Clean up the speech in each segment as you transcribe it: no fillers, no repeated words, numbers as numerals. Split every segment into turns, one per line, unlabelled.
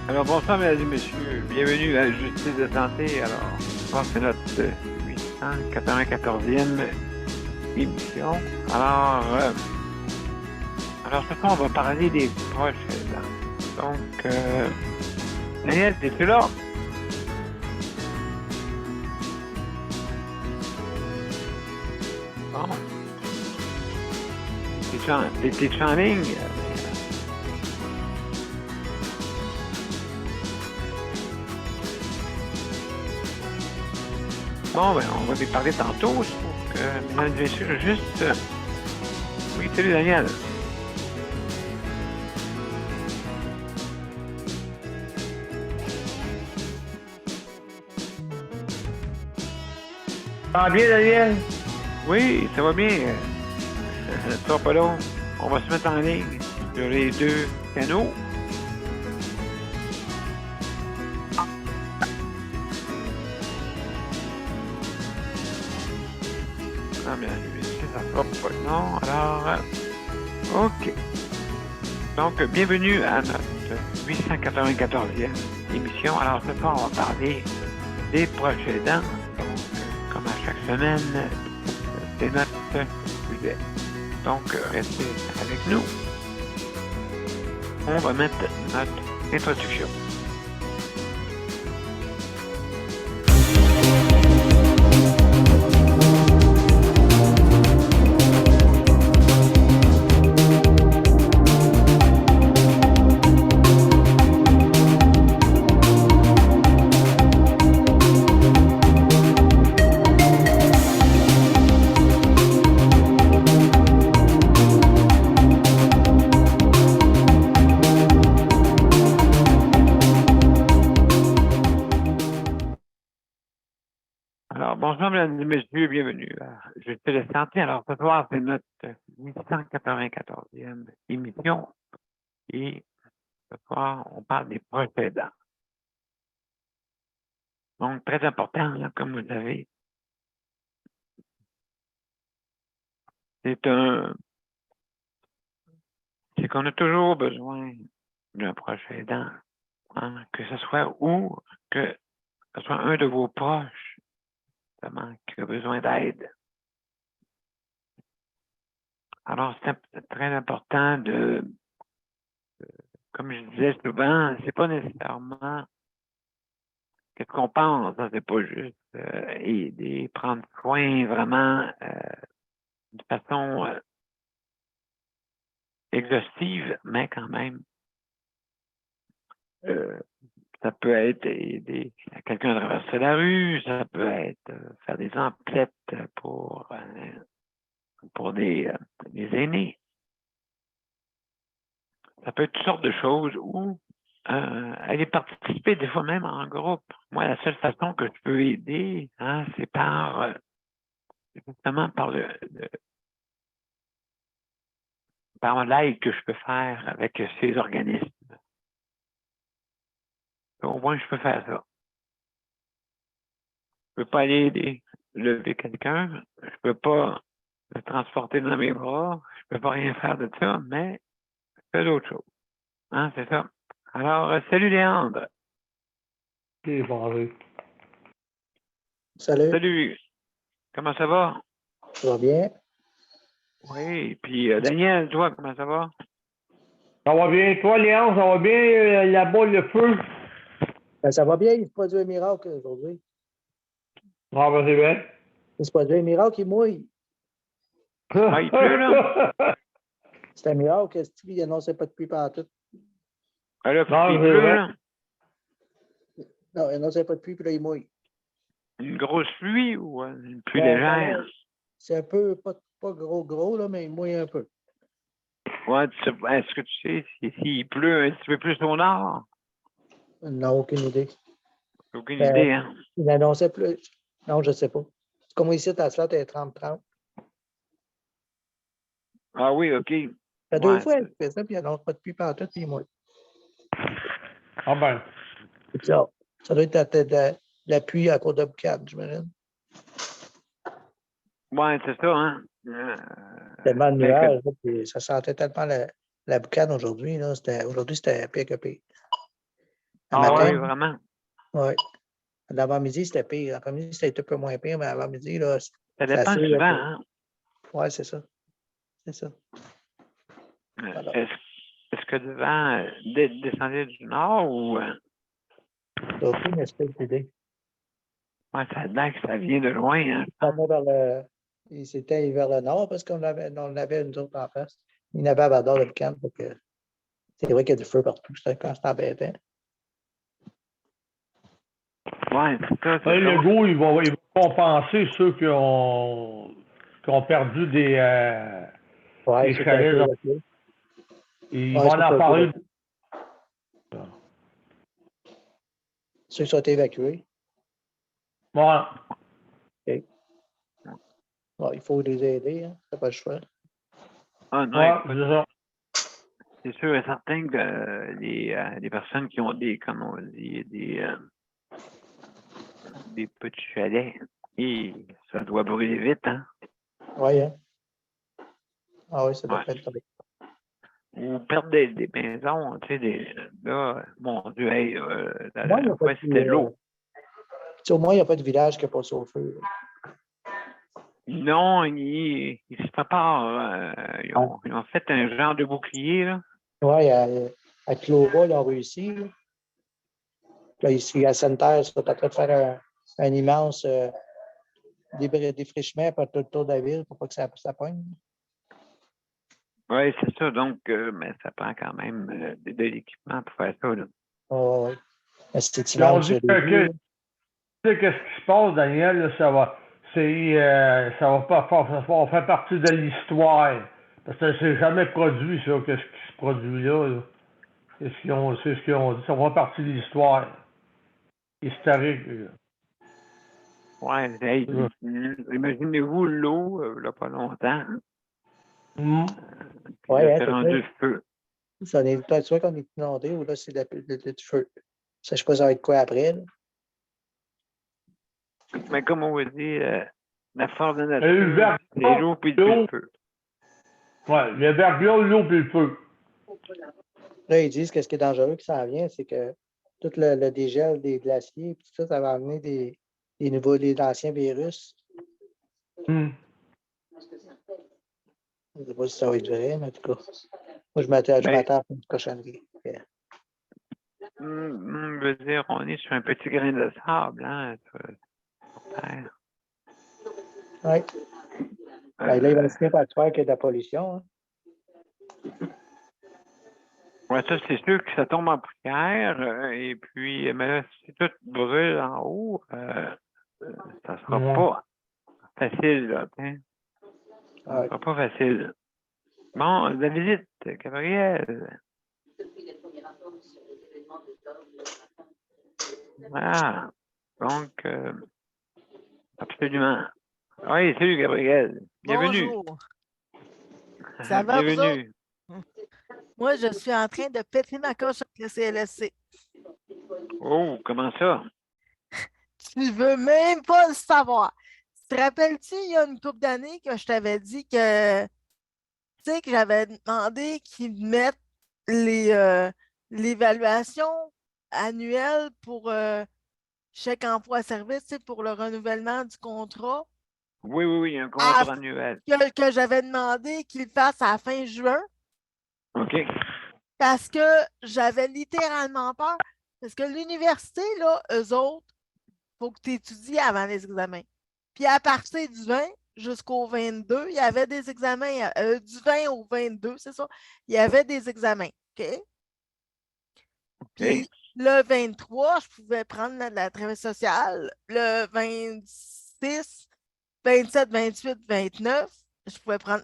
Alors bonsoir mesdames et messieurs, bienvenue à Justice de santé. Alors, je pense que c'est notre 894e émission. Alors ce soir, on va parler des proches aidants. Donc, Daniel, es-tu là? Bon. T'es-tu en ligne? Bon, ben, on va y parler tantôt. Donc, mesdames et messieurs, juste... Oui, salut Daniel.
Ça va bien, Daniel?
Oui, ça va bien. Ça sera pas long. On va se mettre en ligne sur les deux canaux. Ah, bien, ça sera pas long. Alors, OK. Donc, bienvenue à notre 894e émission. Alors, ce soir, on va parler des proches aidants. Donc, comme à chaque semaine, c'est notre sujet. Donc, restez avec nous. On va mettre notre introduction. Bonjour, mesdames et messieurs, bienvenue à Justice de santé. Alors, ce soir, c'est notre 894e émission. Et ce soir, on parle des proches aidants. Donc, très important, là, comme vous savez, c'est qu'on a toujours besoin d'un proche aidant, hein, que ce soit que ce soit un de vos proches, justement, qui a besoin d'aide. Alors, c'est très important comme je disais souvent, c'est pas nécessairement qu'est-ce qu'on pense, hein, c'est pas juste aider, prendre soin vraiment de façon exhaustive, mais quand même, ça peut être aider quelqu'un à traverser la rue, ça peut être faire des emplettes pour des aînés. Ça peut être toutes sortes de choses ou aller participer des fois même en groupe. Moi, la seule façon que je peux aider, hein, c'est justement par l'aide que je peux faire avec ces organismes. Au moins, je peux faire ça. Je peux pas aller lever quelqu'un, je peux pas le transporter dans mes bras, je peux pas rien faire de ça, mais je fais d'autres choses. Hein, c'est ça. Alors, salut Léandre.
Salut.
Salut. Comment ça va?
Ça va bien?
Oui, puis Daniel, toi, comment ça va?
Ça va bien. Toi, Léon, ça va bien là-bas, le feu?
Ben, ça va bien, il se produit un miracle aujourd'hui.
Ah, ben c'est bien.
Il se produit un miracle, il mouille.
Ah, il pleut, là?
C'est un miracle, il n'annonçait pas de pluie partout.
Ah, là,
Non,
il
c'est
pleut,
vrai.
là?
Non, il n'annonçait pas de pluie, puis là, il mouille.
Une grosse pluie ou une pluie
Ben,
légère?
C'est un peu, pas gros, là, mais moyen un peu.
Ouais, est-ce que tu sais s'il pleut un petit peu plus au nord?
Non, aucune idée.
Aucune
Ben,
idée, hein?
il annonçait plus. Non, je ne sais pas. C'est comme ici, ta slot est 30-30.
Ah oui, OK.
Ça fait 2
Ouais,
fois qu'il fait ça, puis il n'annonce pas de pluie partout, puis moi.
Ah ben.
C'est ça. Ça doit être la pluie à cause de Boucane, j'imagine.
ouais, c'est ça, hein?
Tellement de
Fait que,
nuages, là, puis ça sentait tellement la Boucane aujourd'hui. Aujourd'hui, c'était pire que pire. Le
Ah
matin,
oui,
ouais?
vraiment.
oui. L'avant-midi, c'était pire. L'après-midi, c'était un peu moins pire, mais l'avant-midi, là,
Ça
c'est
dépend
assez.
souvent, hein?
Oui, c'est ça. C'est ça.
Euh,
Voilà.
Est-ce que le vent descendait du nord ou...
J'ai aucune espèce d'idée.
ouais, ça a l'air que ça vient de loin, hein?
C'était vers le nord parce on avait nous autres en face. Il y en avait à Val-d'Or de Boucane. C'est vrai qu'il y a du feu partout. C'est quand c'est embêtant.
Ouais, c'est ça, c'est
Hey,
ça.
le go, il va compenser ceux qui ont perdu
Oui,
des
c'est un
chalets.
peu
Là.
évacué.
Ils
Oui,
vont
c'est
en
un peu
parler.
évacué. Ceux qui sont évacués,
Ouais.
OK. Bon, il faut les aider. Hein. C'est pas le choix.
Ah non,
Ouais,
écoute,
c'est ça.
c'est sûr et certain que les personnes qui ont comme on dit, des petits chalets, et ça doit brûler vite, hein?
Oui, hein? Ah oui, ça doit
Ouais.
pas être vrai.
Ou perdre des maisons, tu sais, là, mon Dieu, hey, la
Au moins, il n'y a
dernière
pas
fois, c'était l'eau.
au moins, il n'y a pas de village qui a passé au feu.
Non, ils se préparent. Ils ont fait un genre de bouclier, là.
Oui, à Clova, ils ont réussi. Là, ici, à Sainte-Terre, ils sont en train de faire un immense défrichement par tout le tour de la ville pour pas que ça pogne.
Oui, c'est ça. Donc, mais ça prend quand même de l'équipement pour faire ça, là.
Oh, oui. Mais c'est
Ils ont
immense,
dit
je l'ai
que,
vu.
tu sais, qu'est-ce qui se passe, Daniel, là, ça va pas faire, ça va faire partie de l'histoire. Parce que c'est jamais produit, ça, qu'est-ce qui se produit là. Là. C'est ce qu'ils ont dit. Ça va faire partie de l'histoire historique. Là.
Ouais, hey, imaginez-vous l'eau, là, pas longtemps, puis
Oui,
là,
hein,
c'est
c'est
rendu
vrai.
le feu.
Ça est peut-être soit qu'on est inondé ou là, c'est du feu. Ça, je ne sais pas ça va être quoi après. Là.
Mais comme on va dire, la force de
Il y a eu le
nature, c'est
verglas,
l'eau puis le
l'eau.
feu.
Ouais, le verglas, l'eau puis le feu.
Là, ils disent que ce qui est dangereux qui s'en vient, c'est que tout le dégel des glaciers, puis tout ça, ça va amener des anciens virus.
Hum.
Je ne sais pas si ça va être vrai, mais en tout cas, moi, je m'attends
Ben,
à une cochonnerie.
je veux dire, on est sur un petit grain de sable, hein, sur Terre.
Oui. Ben, là, il va
Euh,
se finir par faire qu'il y a de la pollution. Hein.
ouais, ça, c'est sûr que ça tombe en poussière, et puis, mais là, si tout brûle en haut, ça sera
Ouais.
pas facile, là, hein. Ça
Ouais.
sera pas facile. Bon, la visite, Gabriel. Voilà. Donc, absolument. Oui, salut, Gabriel. Bienvenue.
Bonjour. Ça va, vous autres?
Bienvenue.
Moi, je suis en train de péter ma coche avec le CLSC.
Oh, comment ça?
Tu veux même pas le savoir. Te rappelles-tu, il y a une couple d'années que je t'avais dit que, tu sais, que j'avais demandé qu'ils mettent l'évaluation annuelle pour chèque emploi-service, tu sais, pour le renouvellement du contrat,
Oui, oui, oui, un
à-
contrat annuel.
que j'avais demandé qu'ils le fassent à la fin juin.
OK.
Parce que j'avais littéralement peur. Parce que l'université, là, eux autres, il faut que tu étudies avant les examens. Puis à partir du 20 jusqu'au 22, il y avait des examens. Du 20 au 22, c'est ça. Il y avait des examens. OK? Puis le 23, je pouvais prendre la travail sociale. Le 26, 27, 28, 29, je pouvais prendre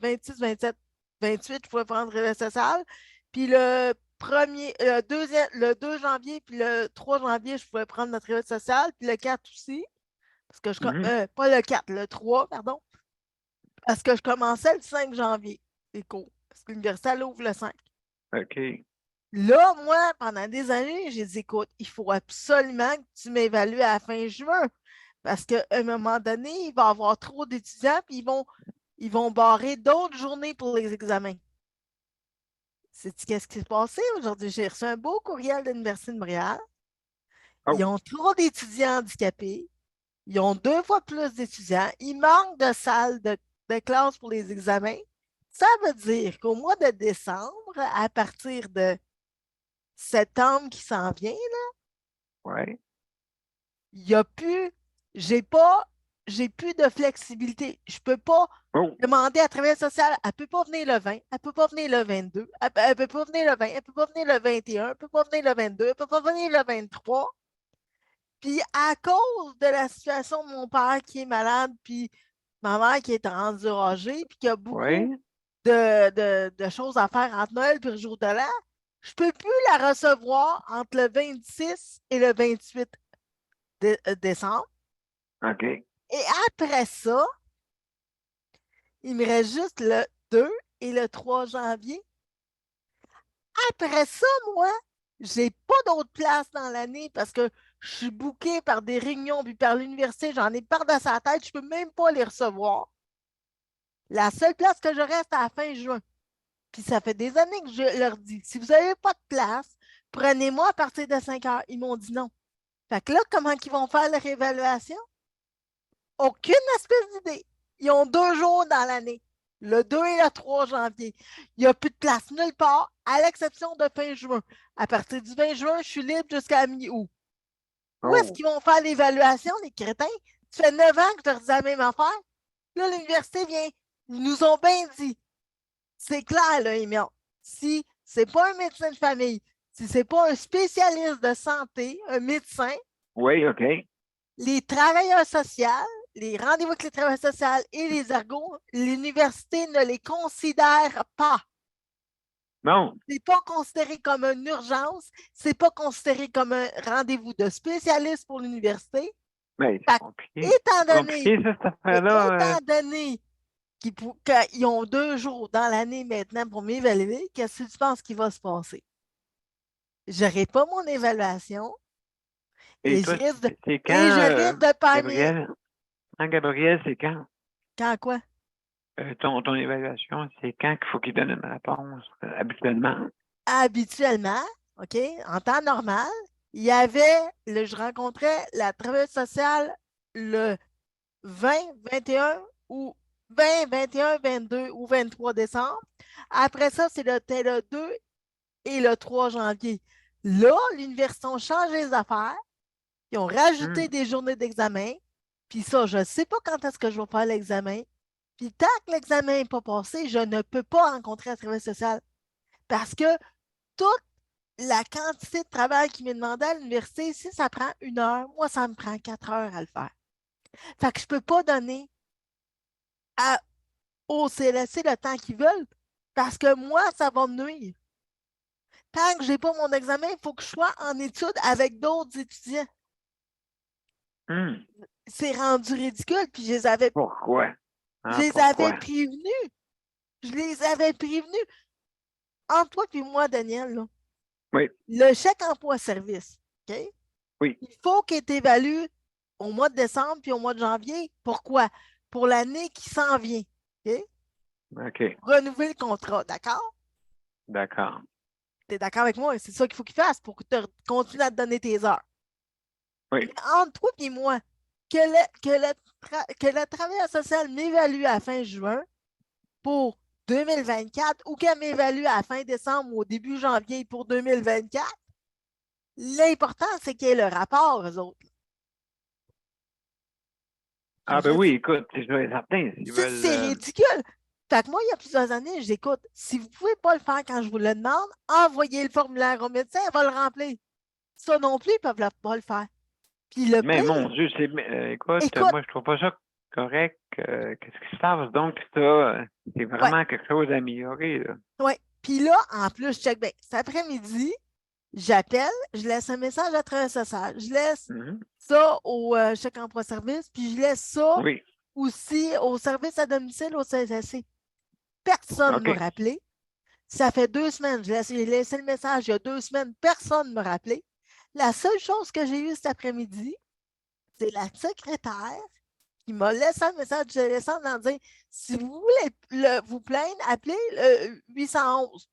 26, 27, 28, je pouvais prendre réveil social. Puis le 2 janvier, puis le 3 janvier, je pouvais prendre notre réveil social, puis le 4 aussi. Parce que pas le 4, le 3, pardon. Parce que je commençais le 5 janvier, les cours. Parce que l'université, elle ouvre le 5.
OK.
Là, moi, pendant des années, j'ai dit, écoute, il faut absolument que tu m'évalues à la fin juin. Parce qu'à un moment donné, il va y avoir trop d'étudiants, puis ils vont barrer d'autres journées pour les examens. Sais-tu qu'est-ce qui s'est passé aujourd'hui? J'ai reçu un beau courriel de l'Université de Montréal.
Oh.
Ils ont trop d'étudiants handicapés. Ils ont 2 fois plus d'étudiants. Il manque de salles de classe pour les examens. Ça veut dire qu'au mois de décembre, à partir de septembre qui s'en vient,
Ouais.
il n'y a plus, j'ai plus de flexibilité. Je ne peux pas
Oh.
demander à travail social, elle ne peut pas venir le 20, elle ne peut pas venir le 22, elle ne peut pas venir le 20, elle ne peut pas venir le 21, elle ne peut pas venir le 22, elle ne peut pas venir le 23. Puis à cause de la situation de mon père qui est malade, puis ma mère qui est rendue âgée, puis qui a beaucoup
Ouais.
de choses à faire entre Noël et le jour de l'an, je ne peux plus la recevoir entre le 26 et le 28 décembre.
OK.
Et après ça, il me reste juste le 2 et le 3 janvier. Après ça, moi, j'ai pas d'autre place dans l'année parce que je suis bookée par des réunions puis par l'université. J'en ai par-dessus la tête. Je peux même pas les recevoir. La seule place que je reste à la fin juin. Puis ça fait des années que je leur dis, si vous n'avez pas de place, prenez-moi à partir de 5 heures. Ils m'ont dit non. Fait que là, comment ils vont faire leur évaluation? Aucune espèce d'idée. Ils ont 2 jours dans l'année, le 2 et le 3 janvier. Il n'y a plus de place nulle part, à l'exception de fin juin. À partir du 20 juin, je suis libre jusqu'à mi-août. Où est-ce
Oh.
qu'ils vont faire l'évaluation, les crétins? Ça fait 9 ans que je leur dis la même affaire. Là, l'université vient. Ils nous ont bien dit. C'est clair, là, Emile. Si c'est pas un médecin de famille, si c'est pas un spécialiste de santé, un médecin,
Oui, OK.
les travailleurs sociaux, les rendez-vous avec les travailleurs sociaux et les ergots, l'université ne les considère pas.
Bon.
Ce n'est pas considéré comme une urgence, ce n'est pas considéré comme un rendez-vous de spécialiste pour l'université.
Mais
Fait
c'est
que,
compliqué.
étant
C'est
donné,
compliqué, ça, cette affaire-là.
étant donné qu'ils ont 2 jours dans l'année maintenant pour m'évaluer, qu'est-ce que tu penses qu'il va se passer? Je n'aurai pas mon évaluation
Et
et je
toi,
risque de,
c'est
et
quand,
je risque de pas
Gabriel? Hein, Gabriel, c'est quand?
Quand quoi?
Ton évaluation, c'est quand qu'il faut qu'il donne une réponse, habituellement?
Habituellement, OK, en temps normal, il y avait, je rencontrais la travailleuse sociale le 20, 21 ou 20, 21, 22 ou 23 décembre. Après ça, c'était le 2 et le 3 janvier. Là, l'université a changé les affaires. Ils ont rajouté des journées d'examen. Puis ça, je ne sais pas quand est-ce que je vais faire l'examen. Puis tant que l'examen n'est pas passé, je ne peux pas rencontrer la travailleuse sociale. Parce que toute la quantité de travail qui m'est demandé à l'université, si ça prend 1 heure, moi, ça me prend 4 heures à le faire. Fait que je ne peux pas donner au CLSC le temps qu'ils veulent parce que moi, ça va me nuire. Tant que je n'ai pas mon examen, il faut que je sois en études avec d'autres étudiants.
Hum.
C'est rendu ridicule, puis je les avais,
Pourquoi?
je
Hein,
les
pourquoi?
avais prévenus. Je les avais prévenus. Entre toi et moi, Daniel, là,
Oui,
le chèque emploi-service, OK?
oui.
Il faut qu'il t'évalue au mois de décembre puis au mois de janvier. Pourquoi? Pour l'année qui s'en vient. OK?
OK,
Renouveler le contrat, d'accord?
d'accord.
Tu es d'accord avec moi? C'est ça qu'il faut qu'il fasse pour que tu continues à te donner tes heures.
Oui.
Mais entre toi et moi, que le travailleur social m'évalue à fin juin pour 2024 ou qu'elle m'évalue à fin décembre ou au début janvier pour 2024, l'important, c'est qu'il y ait le rapport, eux autres.
Ah ben oui, écoute, je vais être certain. S'ils veulent,
C'est ridicule. Fait que moi, il y a plusieurs années, j'écoute. Si vous ne pouvez pas le faire quand je vous le demande, envoyez le formulaire au médecin, elle va le remplir. Ça non plus, ils ne peuvent pas le faire. Puis le
mais
pire,
mon Dieu, écoute,
écoute,
moi, je trouve pas ça. correct. Qu'est-ce qui se passe? Donc, ça, c'est vraiment quelque chose à améliorer, là.
Oui. Puis là, en plus, check bien. Cet après-midi, j'appelle, je laisse un message à travers SSH. Je laisse
Mhm.
ça au chèque emploi-service, puis je laisse ça
Oui.
aussi au service à domicile au CSSC. Personne ne m'a
OK.
rappelé. Ça fait 2 semaines. J'ai laissé le message il y a 2 semaines. Personne ne m'a rappelé. La seule chose que j'ai eue cet après-midi, c'est la secrétaire qui m'a laissé un message de descendre en disant si vous voulez vous plaindre, appelez le 811.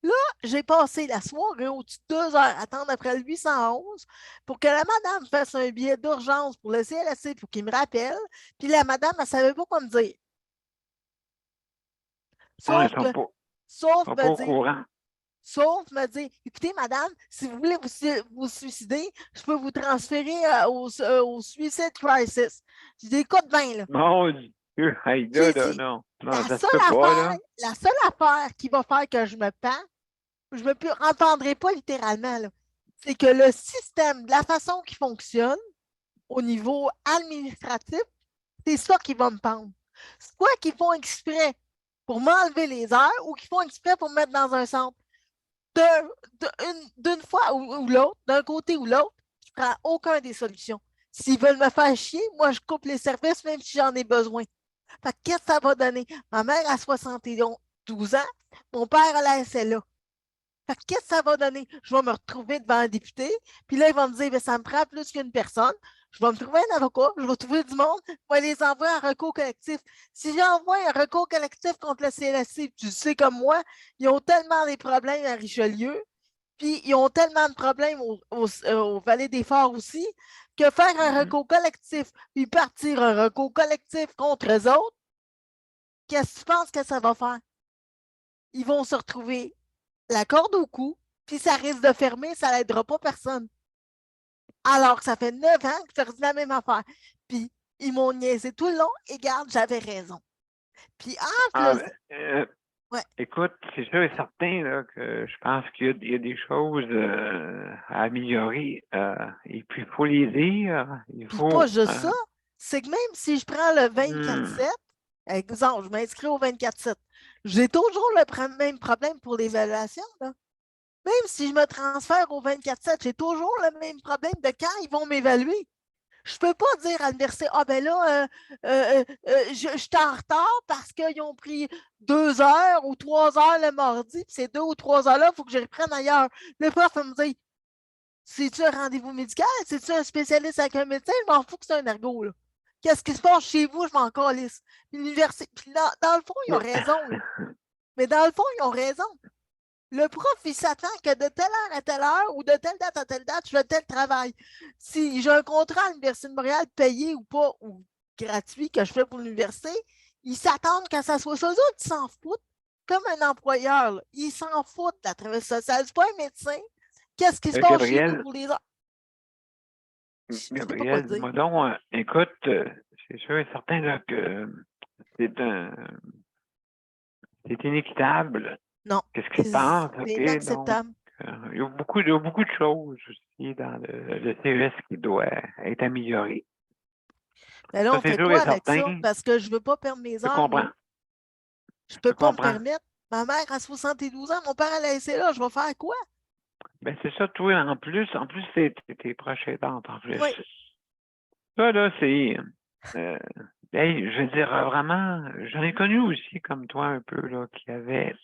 Là, j'ai passé la soirée au-dessus de 2 heures à attendre après le 811 pour que la madame fasse un billet d'urgence pour le CLSC pour qu'il me rappelle. Puis la madame, elle ne savait pas quoi me dire.
Non, ils
Sauf
sont
que,
pas,
sauf
sont
me
pas au
dire,
courant.
sauf me dire, écoutez, madame, si vous voulez vous suicider, je peux vous transférer au Suicide Crisis. Je dis, écoute bien, là.
Mon Dieu, hey,
J'ai
là,
dit,
non. Non,
la
ça se
seule
peut pas,
affaire,
là.
la seule affaire qui va faire que je me pends, je ne me entendrai pas littéralement, là, c'est que le système, de la façon qu'il fonctionne au niveau administratif, c'est ça qui va me pendre. Soit qu'ils font exprès pour m'enlever les heures ou qu'ils font exprès pour me mettre dans un centre. D'une fois ou l'autre, d'un côté ou l'autre, je ne prends aucun des solutions. S'ils veulent me faire chier, moi, je coupe les services même si j'en ai besoin. Fait que qu'est-ce que ça va donner? Ma mère a 72 ans, mon père a la SLA. Fait que qu'est-ce que ça va donner? Je vais me retrouver devant un député, puis là, il va me dire, ben, ça me prend plus qu'une personne. Je vais me trouver un avocat, je vais trouver du monde, je vais les envoyer en recours collectif. Si j'envoie un recours collectif contre le CLSC, tu sais comme moi, ils ont tellement des problèmes à Richelieu, puis ils ont tellement de problèmes au Vallée des Forts aussi, que faire un recours collectif, puis partir un recours collectif contre eux autres, qu'est-ce que tu penses que ça va faire? Ils vont se retrouver la corde au cou, puis ça risque de fermer, ça n'aidera pas personne. Alors que ça fait 9 ans que je redis la même affaire. Puis ils m'ont niaisé tout le long et garde, j'avais raison. Puis en
Ah,
plus, ouais.
écoute, c'est sûr et certain là, que je pense qu'il y a des choses à améliorer. Et puis, il faut les dire. Il
Puis
faut.
pas juste ça, c'est que même si je prends le 24-7, exemple, je m'inscris au 24-7, j'ai toujours le même problème pour l'évaluation, là. Même si je me transfère au 24-7, j'ai toujours le même problème de quand ils vont m'évaluer. Je ne peux pas dire à l'université, ah ben là, je suis en retard parce qu'ils ont pris 2 heures ou 3 heures le mardi, puis ces 2 ou 3 heures-là, il faut que je reprenne ailleurs. Le prof va me dire, c'est-tu un rendez-vous médical? C'est-tu un spécialiste avec un médecin? Je m'en fous que c'est un ergo, là. Qu'est-ce qui se passe chez vous? Je m'en calisse. L'université. Puis dans le fond, ils ont raison, là. Mais dans le fond, ils ont raison. Le prof, il s'attend que de telle heure à telle heure ou de telle date à telle date, je fais tel travail. Si j'ai un contrat à l'Université de Montréal payé ou pas, ou gratuit que je fais pour l'université, ils s'attendent que ça soit ça. Eux autres, ils s'en foutent. Comme un employeur, là. Ils s'en foutent de la travail sociale. C'est pas un médecin. Qu'est-ce qui se passe chez vous
Gabriel,
pour les heures? Je sais pas quoi
Gabriel,
dire.
dis-moi donc, écoute, c'est sûr et certain là, que c'est c'est inéquitable.
Non.
Qu'est-ce qui se passe?
C'est
OK, donc,
inacceptable.
il y a beaucoup de choses aussi dans le CES qui doit être amélioré.
Mais là,
Ça,
on
c'est
fait
sûr
quoi
et
avec ça?
certain.
Parce que je ne veux pas perdre mes
Je
heures,
comprends.
moi. Je ne peux
Je
pas me
comprends.
permettre. Ma mère a 72 ans, mon père a laissé là. Je vais faire quoi?
Ben, c'est ça, toi, en plus, c'est tes proches aidantes, en plus.
Oui.
Ça, là, c'est. Hey, je veux dire, vraiment, j'en ai connu aussi, comme toi, un peu, là, qui avaient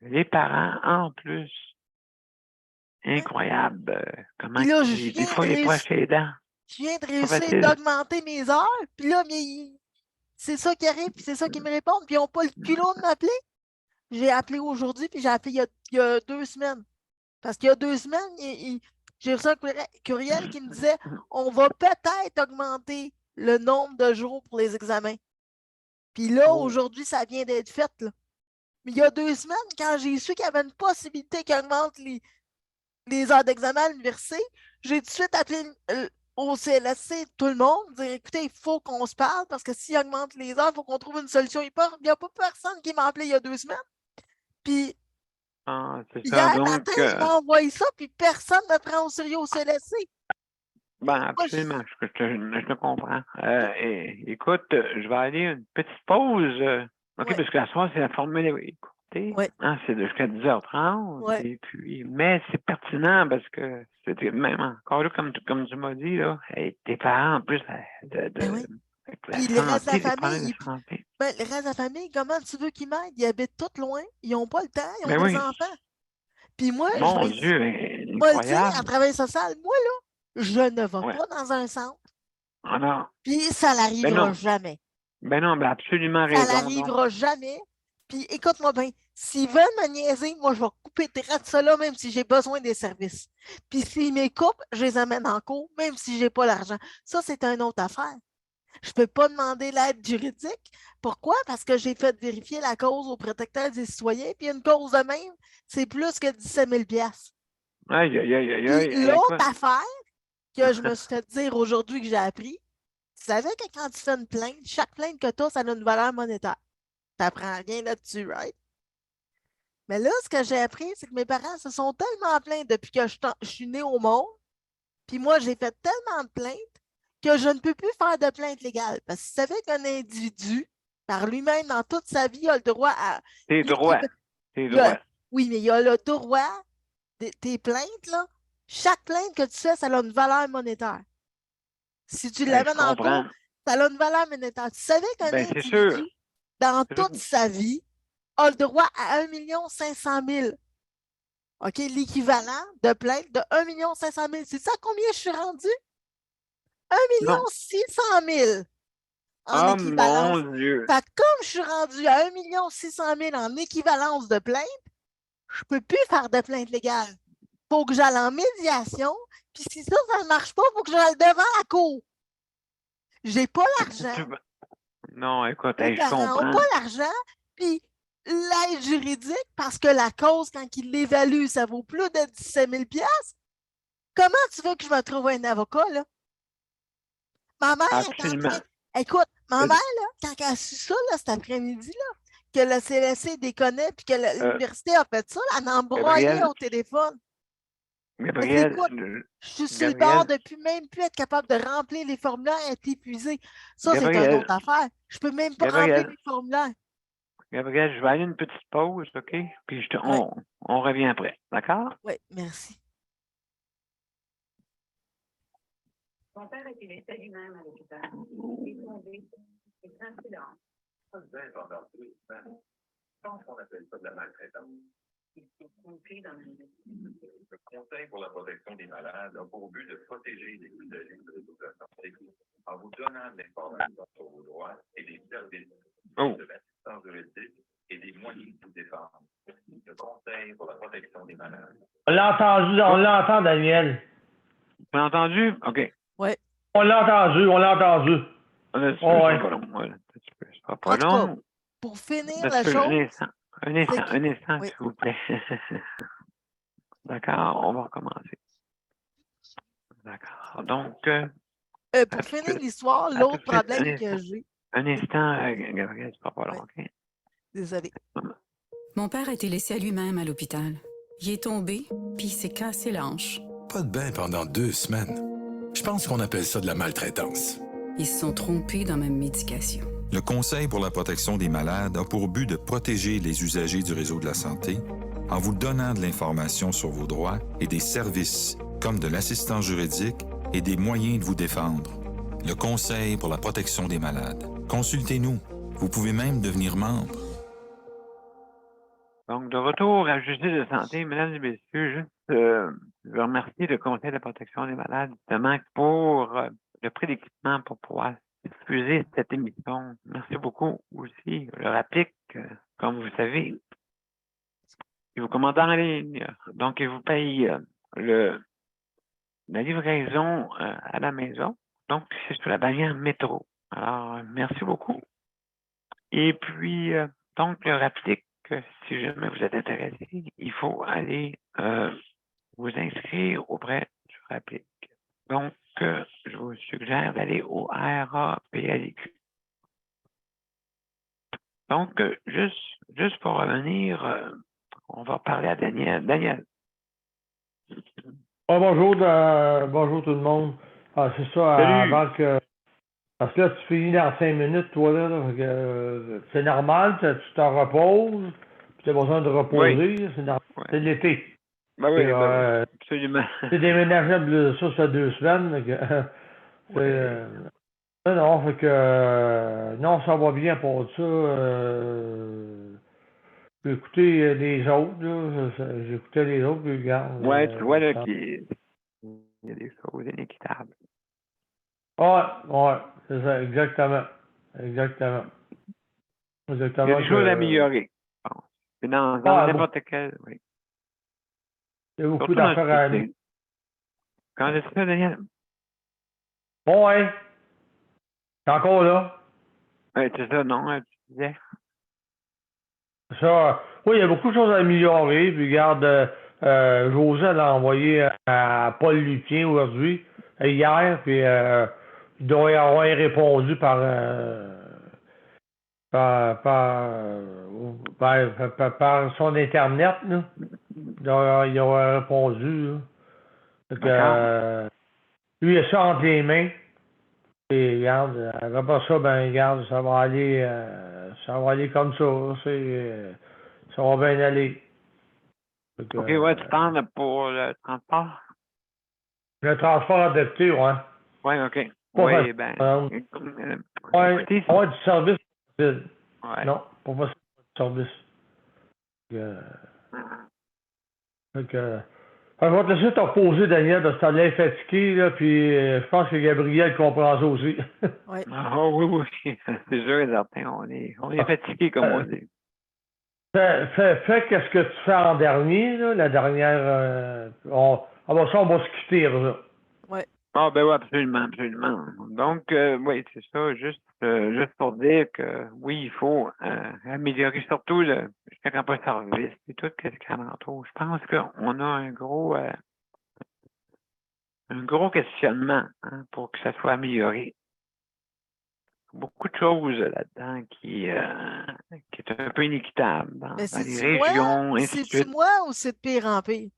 les parents en plus. Incroyable. Comment
Puis là,
des fois, les proches aidants.
je viens de
Pas
réussir
facile.
d'augmenter mes heures. Puis là, mais c'est ça qui arrive, puis c'est ça qui me répondent. Puis ils n'ont pas le culot de m'appeler. J'ai appelé aujourd'hui, puis j'ai appelé il y a 2 semaines. Parce qu'il y a 2 semaines, j'ai reçu un courriel qui me disait on va peut-être augmenter le nombre de jours pour les examens. Puis là,
Oh.
aujourd'hui, ça vient d'être fait, là. Mais il y a 2 semaines, quand j'ai su qu'il y avait une possibilité qu'ils augmentent les heures d'examen à l'université, j'ai tout de suite appelé au CLSC tout le monde, dire écoutez, il faut qu'on se parle parce que s'ils augmentent les heures, il faut qu'on trouve une solution. Il n'y a pas personne qui m'a appelé il y a 2 semaines. Puis
Ah, c'est ça,
hier
donc.
matin, il m'a envoyé ça, puis personne ne me prend au sérieux au CLSC.
Ben,
Moi,
absolument, je te comprends. Écoute, je vais aller une petite pause. OK,
ouais,
parce que la soirée, c'est la formule écoutée.
ouais,
Hein, c'est jusqu'à 10h30.
ouais.
Et puis, mais c'est pertinent parce que c'était même encore là, comme tu m'as dit, là, hey, tes parents, en plus,
Ben oui.
avec
Puis
la
le reste de la
santé, les
famille,
problèmes de santé.
ben, le reste de la famille, comment tu veux qu'ils m'aident? Ils habitent tout loin. Ils n'ont pas le temps. Ils ont
Ben
des
oui,
enfants. Puis moi, je
mon
vais
Dieu,
moi le dire, à
incroyable.
travail social, moi, là, je ne vais
Ouais.
pas dans un centre.
Alors,
Puis ça
ben
n'arrivera
non,
jamais.
ben absolument
Ça
raison, donc.
n'arrivera jamais. Puis écoute-moi bien, s'ils veulent me niaiser, moi, je vais couper direct ça là, même si j'ai besoin des services. Puis s'ils me coupent, je les amène en cours, même si je n'ai pas l'argent. Ça, c'est une autre affaire. Je ne peux pas demander l'aide juridique. Pourquoi? Parce que j'ai fait vérifier la cause au protecteur des citoyens, puis une cause de même, c'est plus que 17 000 $.
Aïe, aïe, aïe, aïe,
Puis
aïe,
l'autre
écoute.
affaire que je me suis fait dire aujourd'hui que j'ai appris, tu savais que quand tu fais une plainte, chaque plainte que tu as, ça a une valeur monétaire. Tu n'apprends rien là-dessus, right? Mais là, ce que j'ai appris, c'est que mes parents se sont tellement plaints depuis que je suis née au monde, puis moi, j'ai fait tellement de plaintes que je ne peux plus faire de plainte légale. Parce que tu savais qu'un individu, par lui-même, dans toute sa vie, a le droit à
Tes droits.
l'équivalent.
Tes droits.
Oui, mais il a le droit, tes plaintes, là, chaque plainte que tu fais, ça a une valeur monétaire. Si tu
Ben, je
l'amènes en cours,
comprends.
ça a une valeur monétaire. Tu savais qu'un
Ben, c'est sûr.
individu, dans
C'est
toute
sûr.
sa vie, a le droit à 1 500 000. OK? L'équivalent de plainte de 1 500 000. C'est ça combien je suis rendu? 1
Non.
600 000 en
Oh
équivalence.
mon Dieu.
Fait que comme je suis rendu à 1 600 000 en équivalence de plainte, je ne peux plus faire de plainte légale. Il faut que j'aille en médiation. Puis si ça ne marche pas, il faut que j'aille devant la cour. J'ai pas l'argent.
Non, écoute,
Mes
hey, je
parents n'ont
comprends.
pas l'argent. Puis l'aide juridique, parce que la cause, quand ils l'évaluent, ça vaut plus de 17 000 $. Comment tu veux que je me trouve un avocat, là? Ma mère est en train.
Absolument.
Écoute, ma
Euh,
mère, là, quand elle a su ça, là, cet après-midi, là, que le CLSC déconnait puis que l'université a fait ça, là, elle en broyait
Gabriel,
au téléphone. Elle dit,
Gabriel,
écoute, je suis sur le bord
Gabriel,
depuis même plus être capable de remplir les formulaires, elle est épuisée. Ça, c'est une
Gabriel,
autre affaire. Je peux même pas remplir
Gabriel,
les formulaires.
Gabriel, je vais aller une petite pause, OK? Puis
Oui,
on revient après. D'accord?
oui, merci.
Mon père a été laissé lui-même à l'hôpital. Il est tombé. Il prend silence. Je pense qu'on appelle ça de la maltraitance. Il s'est trompé dans le Le Conseil pour la protection des malades a pour but de protéger les usagers de la santé en vous donnant de l'information sur vos droits et des services de l'assistance juridique et des moyens de vous défendre. Le Conseil pour la protection des malades.
On l'a entendu, on l'entend, Daniel.
Tu m'as entendu? OK.
Oui.
On l'a entendu.
Ça
Ouais.
sera pas long. Voilà. Ça sera
En
pas
tout cas,
long.
pour finir
Un
la
petit peu,
chose,
un
c'est
instant,
que. Oui.
s'il vous plaît. D'accord, on va recommencer. D'accord. Donc,
Pour
à tout de
finir
suite.
l'histoire,
À tout
l'autre
de suite.
problème que j'ai.
Un instant, Gabriel, c'est pas long, OK?
Désolée.
Mon père a été laissé à lui-même à l'hôpital. Il est tombé, puis il s'est cassé la hanche.
Pas de bain pendant 2 semaines. Je pense qu'on appelle ça de la maltraitance.
Ils se sont trompés dans ma médication.
Le Conseil pour la protection des malades a pour but de protéger les usagers du réseau de la santé en vous donnant de l'information sur vos droits et des services, comme de l'assistance juridique et des moyens de vous défendre. Le Conseil pour la protection des malades. Consultez-nous. Vous pouvez même devenir membre.
Donc, de retour à la justice de santé, mesdames et messieurs, juste, je veux remercier le Conseil de la protection des malades, justement, pour le prix d'équipement pour pouvoir diffuser cette émission. Merci beaucoup aussi. Le RAPIC, comme vous savez, il vous commande en ligne. Donc, il vous paye la livraison à la maison. Donc, c'est sur la bannière métro. Alors, merci beaucoup. Et puis, donc, le RAPIC, si jamais vous êtes intéressé, il faut aller vous inscrire auprès du RAPIC. Donc, je vous suggère d'aller au RAPLQ. Donc, juste pour revenir, on va parler à Daniel. Daniel.
Bonjour tout le monde. Ah, c'est ça,
Salut.
avant que. Parce que là, tu finis dans 5 minutes, toi, là. C'est normal, tu t'en reposes, puis tu as besoin de reposer, c'est normal.
Ouais.
C'est l'été.
Ben oui,
Et,
absolument.
c'est déménageable, ça fait 2 semaines. Donc,
Ouais.
non, fait que. Non, ça va bien pour ça. J'ai écouté les autres, là. J'écoutais les autres, puis regarde.
Ouais, tu vois là qu'il y a des choses inéquitables.
Ouais, c'est ça, exactement. Exactement.
Il y a des choses à améliorer, je pense. Mais dans n'importe quel, oui.
Il y a beaucoup
Surtout dans
d'affaires à
le système. Comment est-ce que Daniel?
Bon, ouais. T'es encore là.
Ouais, c'est ça, non, tu disais.
Ça, oui, il y a beaucoup de choses à améliorer. Puis, regarde, José l'a envoyé à Paul Lutien aujourd'hui, hier, puis il doit y avoir répondu par son Internet, là. Il aura répondu, là. Fait que, lui, il a ça entre les mains. Et regarde, après ça, ben regarde, ça va aller comme ça. Ça va bien aller. Que,
OK, ouais, tu parles pour le transport?
le transport adapté, ouais.
Oui, OK.
Pas
Oui,
facile.
ben. Écoutez,
Ouais, du service facile.
ouais.
Non, pas facile du service. Je vais te laisser te reposer, Daniel, parce que t'as l'air fatigué, là, puis je pense que Gabriel comprend ça aussi.
Ouais.
Ah oui, oui, c'est sûr et certain. On est fatigué, comme on dit.
Fais qu'est-ce que tu fais en dernier, là, la dernière. On va se quitter, là.
Ouais.
Ah ben oui, absolument, absolument. Donc, oui, c'est ça, juste pour dire que oui, il faut améliorer surtout le pas service et tout ce qui alentour. Je pense qu'on a un gros questionnement pour que ça soit amélioré. Beaucoup de choses là-dedans qui est un peu inéquitable dans les régions, ainsi de
C'est-tu
suite.
moi ou c'est de pire en pire?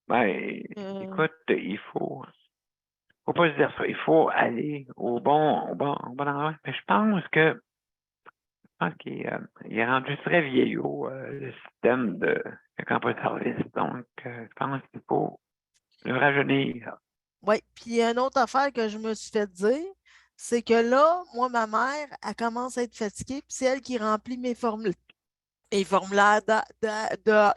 Ben, écoute, il faut pas se dire ça. Il faut aller au bon endroit. Mais je pense qu'il est rendu très vieillot, le système de campagne de service. Donc, je pense qu'il faut le rajeunir.
Oui. Puis une autre affaire que je me suis fait dire, c'est que là, moi, ma mère, elle commence à être fatiguée, puis c'est elle qui remplit mes formulaires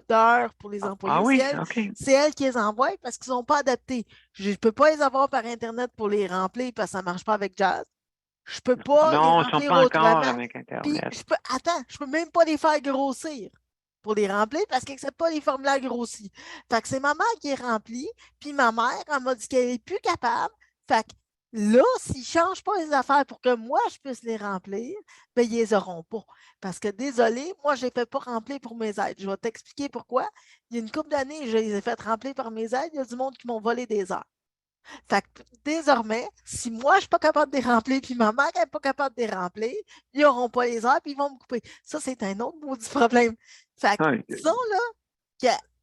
d'heures pour les employés.
Ah oui, OK.
C'est elle qui les envoie parce qu'ils ne sont pas adaptés. Je ne peux pas les avoir par Internet pour les remplir parce que ça ne marche pas avec Jazz. Je ne peux pas les
Non, ils ne sont
remplir
pas encore
autrement.
avec
Puis,
Internet.
je peux même pas les faire grossir pour les remplir parce qu'ils n'acceptent pas les formulaires grossis. Fait que c'est ma mère qui est remplie, puis ma mère, elle m'a dit qu'elle n'est plus capable. Fait que là, s'ils ne changent pas les affaires pour que moi, je puisse les remplir, ben, ils les auront pas. Parce que, désolé, moi, je ne les fais pas remplir pour mes aides. Je vais t'expliquer pourquoi. Il y a une couple d'années, je les ai fait remplir par mes aides. Il y a du monde qui m'ont volé des heures. Fait que désormais, si moi, je ne suis pas capable de les remplir, puis ma mère n'est pas capable de les remplir, ils n'auront pas les heures, puis ils vont me couper. Ça, c'est un autre maudit problème. Fait que, disons, là,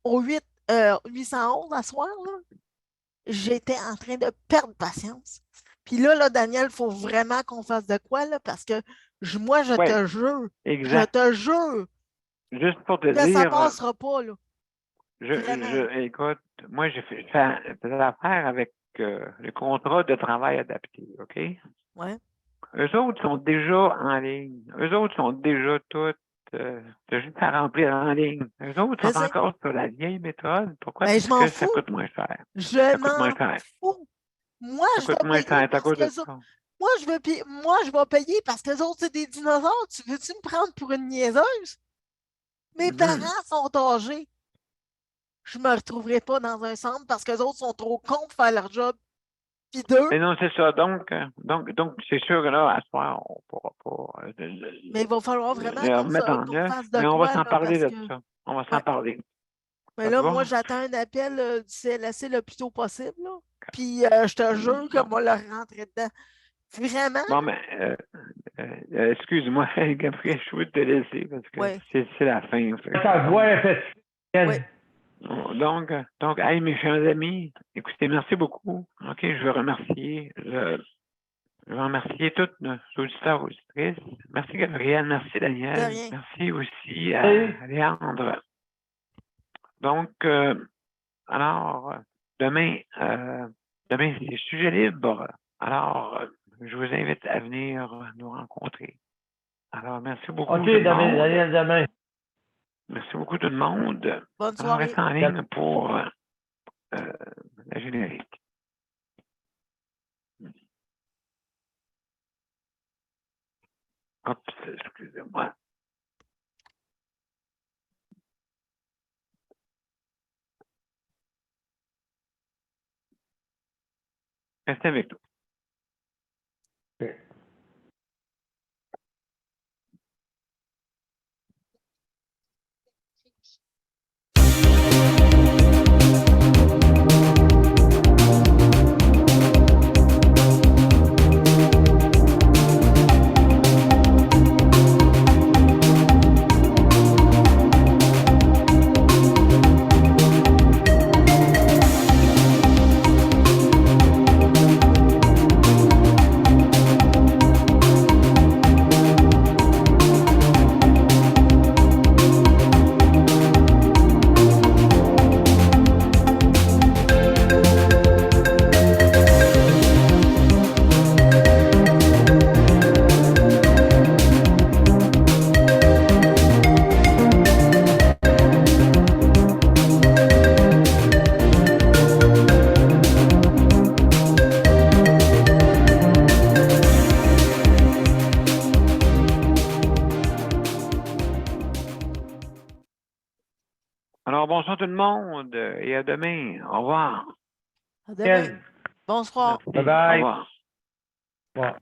qu'au 811 à soir, là, j'étais en train de perdre patience. Puis là, Daniel, il faut vraiment qu'on fasse de quoi, là, parce que moi, je te jure,
exact.
je te jure
juste pour te
que
dire,
ça ne passera pas, là.
Écoute, moi, j'ai fait l'affaire avec le contrat de travail adapté, OK?
Ouais.
Eux autres sont déjà en ligne. Eux autres sont déjà toutes juste à remplir en ligne. Eux autres sont encore sur la vieille méthode. Pourquoi?
Ben,
Parce que ça coûte moins cher.
Je m'en fous. Moi, je vais payer parce que moi, je vais payer parce que les autres, c'est des dinosaures. Tu veux-tu me prendre pour une niaiseuse? Mes parents sont âgés. Je ne me retrouverai pas dans un centre parce que les autres sont trop cons pour faire leur job. Puis deux.
Mais non, c'est ça. Donc c'est sûr que là, à ce soir, on ne pourra pas.
Mais il va falloir vraiment qu'on fasse de
mais on
quoi,
va s'en
là,
parler
parce
de
que...
ça. On va s'en parler.
Mais là, moi, j'attends un appel du CLSC le plus tôt possible. Là. Puis je te jure que moi, leur rentrer dedans. Vraiment?
Bon, mais excuse-moi, Gabriel, je veux te laisser parce que c'est la fin.
Ta voix est fatiguée.
Donc, hey, mes chers amis, écoutez, merci beaucoup. OK, je veux remercier tous nos auditeurs et auditrices. Merci, Gabriel. Merci, Daniel.
De rien.
Merci aussi à
Oui.
Léandre. Donc, alors, demain, c'est sujet libre. Alors, je vous invite à venir nous rencontrer. Alors, merci beaucoup.
OK,
tout le monde.
Daniel, demain.
Merci beaucoup tout le monde.
Bonne
Alors,
soirée.
restez en ligne pour la générique. Hop, excusez-moi. Restez avec nous.
OK.
Alors, bonsoir tout le monde et à demain. Au revoir.
À demain. Bonsoir.
Merci.
Bye bye.
Au revoir.
Bon.